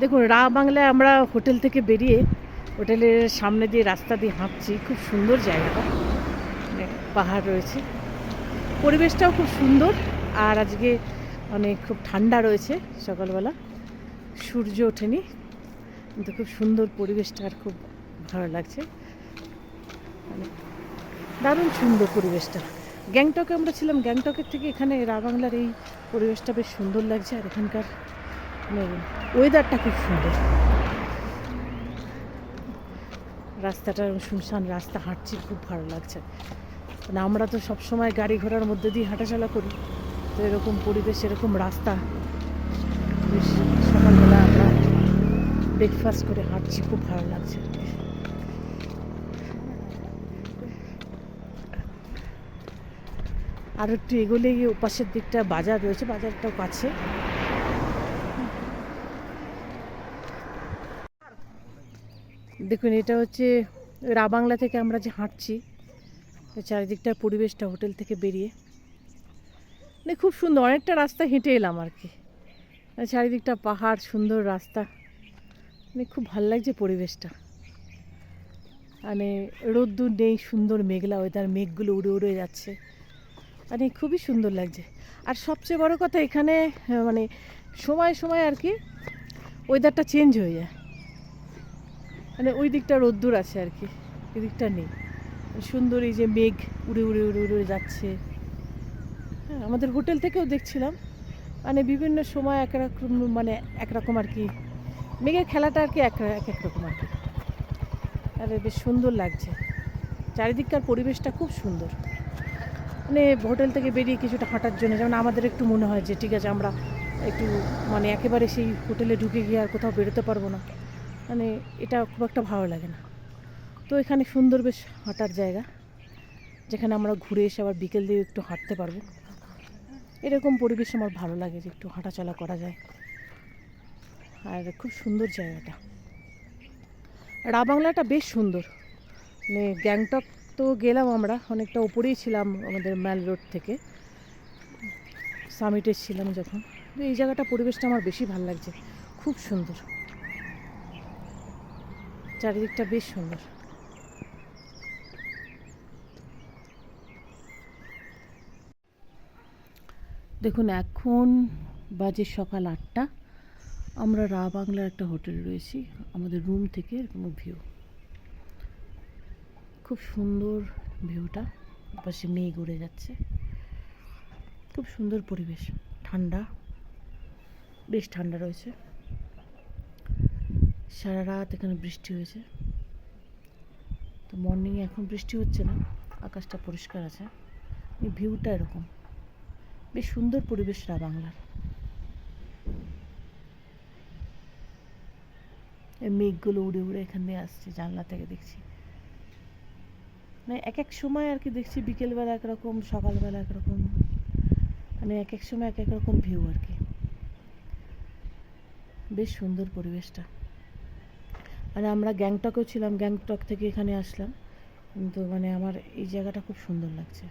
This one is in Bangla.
দেখুন, রা বাংলায় আমরা হোটেল থেকে বেরিয়ে হোটেলের সামনে দিয়ে রাস্তা দিয়ে হাঁটছি। খুব সুন্দর জায়গাটা, মানে পাহাড় রয়েছে, পরিবেশটাও খুব সুন্দর। আর আজকে খুব ঠান্ডা রয়েছে, সকালবেলা সূর্য ওঠেনি, কিন্তু খুব সুন্দর পরিবেশটা, আর খুব ভালো লাগছে। মানে দারুণ সুন্দর পরিবেশটা। গ্যাংটকে আমরা ছিলাম, গ্যাংটকের থেকে এখানে রা বাংলার এই পরিবেশটা বেশ সুন্দর লাগছে। আর এখানকার ওয়েদারটা খুব সুন্দর। রাস্তাটা শুনশান রাস্তা, হাঁটছি খুব ভালো লাগছে। মানে আমরা তো সবসময় গাড়ি ঘোড়ার মধ্যে দিয়ে হাঁটাচলা করি, তো এরকম পরিবেশ, এরকম রাস্তা, বেশ সকালবেলা আমরা ব্রেকফাস্ট করে হাঁটছি, খুব ভালো লাগছে। আর একটু এগোলে গিয়ে ওপাশের দিকটা বাজার রয়েছে, বাজারটাও কাছে। দেখুন, এটা হচ্ছে রা বাংলা থেকে আমরা যে হাঁটছি, চারিদিকটার পরিবেশটা হোটেল থেকে বেরিয়ে মানে খুব সুন্দর। অনেকটা রাস্তা হেঁটে এলাম আর কি, চারিদিকটা পাহাড়, সুন্দর রাস্তা, মানে খুব ভালো লাগছে পরিবেশটা। মানে রোদ্দুর নেই, সুন্দর মেঘলা ওয়েদার, মেঘগুলো উড়ে উড়ে যাচ্ছে, মানে খুবই সুন্দর লাগছে। আর সবচেয়ে বড় কথা, এখানে মানে সময় সময় আর কি ওয়েদারটা চেঞ্জ হয়ে যায়। মানে ওই দিকটা রোদ্দুর আছে আর কি, এদিকটা নেই। সুন্দর এই যে মেঘ উড়ে উড়ে উড়ে উড়ে যাচ্ছে। হ্যাঁ, আমাদের হোটেল থেকেও দেখছিলাম, মানে বিভিন্ন সময় এক রকম, মানে একরকম আর কি, মেঘের খেলাটা আর কি এক এক রকম আর কি। আর বেশ সুন্দর লাগছে, চারিদিককার পরিবেশটা খুব সুন্দর। মানে হোটেল থেকে বেরিয়ে কিছুটা হাঁটার জন্য, যেমন আমাদের একটু মনে হয় যে ঠিক আছে আমরা একটু মানে একেবারে সেই হোটেলে ঢুকে গিয়ে আর কোথাও বেরোতে পারবো না, মানে এটা খুব একটা ভালো লাগে না। তো এখানে সুন্দর বেশ হাঁটার জায়গা, যেখানে আমরা ঘুরে এসে আবার বিকেল দিয়ে একটু হাঁটতে পারবো। এরকম পরিবেশ আমার ভালো লাগে, যে একটু হাঁটাচলা করা যায়। আর খুব সুন্দর জায়গাটা, রা বাংলাটা বেশ সুন্দর। মানে গ্যাংটক তো গেলাম আমরা, অনেকটা উপরেই ছিলাম আমাদের ম্যাল রোড থেকে, সামিটে ছিলাম যখন। এই জায়গাটা, পরিবেশটা আমার বেশি ভালো লাগছে, খুব সুন্দর, চারিদিকটা বেশ সুন্দর। দেখুন, এখন বাজে সকাল 8টা, আমরা রা বাংলার একটা হোটেলে রয়েছি। আমাদের রুম থেকে কোনো ভিউ, খুব সুন্দর ভিউটা, পাশে মেঘ উড়ে যাচ্ছে, খুব সুন্দর পরিবেশ, ঠান্ডা, বেশ ঠান্ডা রয়েছে। সারা রাত এখানে বৃষ্টি হয়েছে, তো মর্নিংয়ে এখন বৃষ্টি হচ্ছে না, আকাশটা পরিষ্কার আছে। এই ভিউটা এরকম, বেশ সুন্দর পরিবেশ রা বাংলার। এই মেঘগুলো উড়ে উড়ে এখান দিয়ে আসছে, জানলা থেকে দেখছি। মানে এক এক সময় আর কি দেখছি, বিকেলবেলা একরকম, সকালবেলা একরকম, মানে এক এক সময় এক এক রকম ভিউ আর কি। বেশ সুন্দর পরিবেশটা। মানে আমরা গ্যাংটকেও ছিলাম, গ্যাংটক থেকে এখানে আসলাম, কিন্তু মানে আমার এই জায়গাটা খুব সুন্দর লাগছে।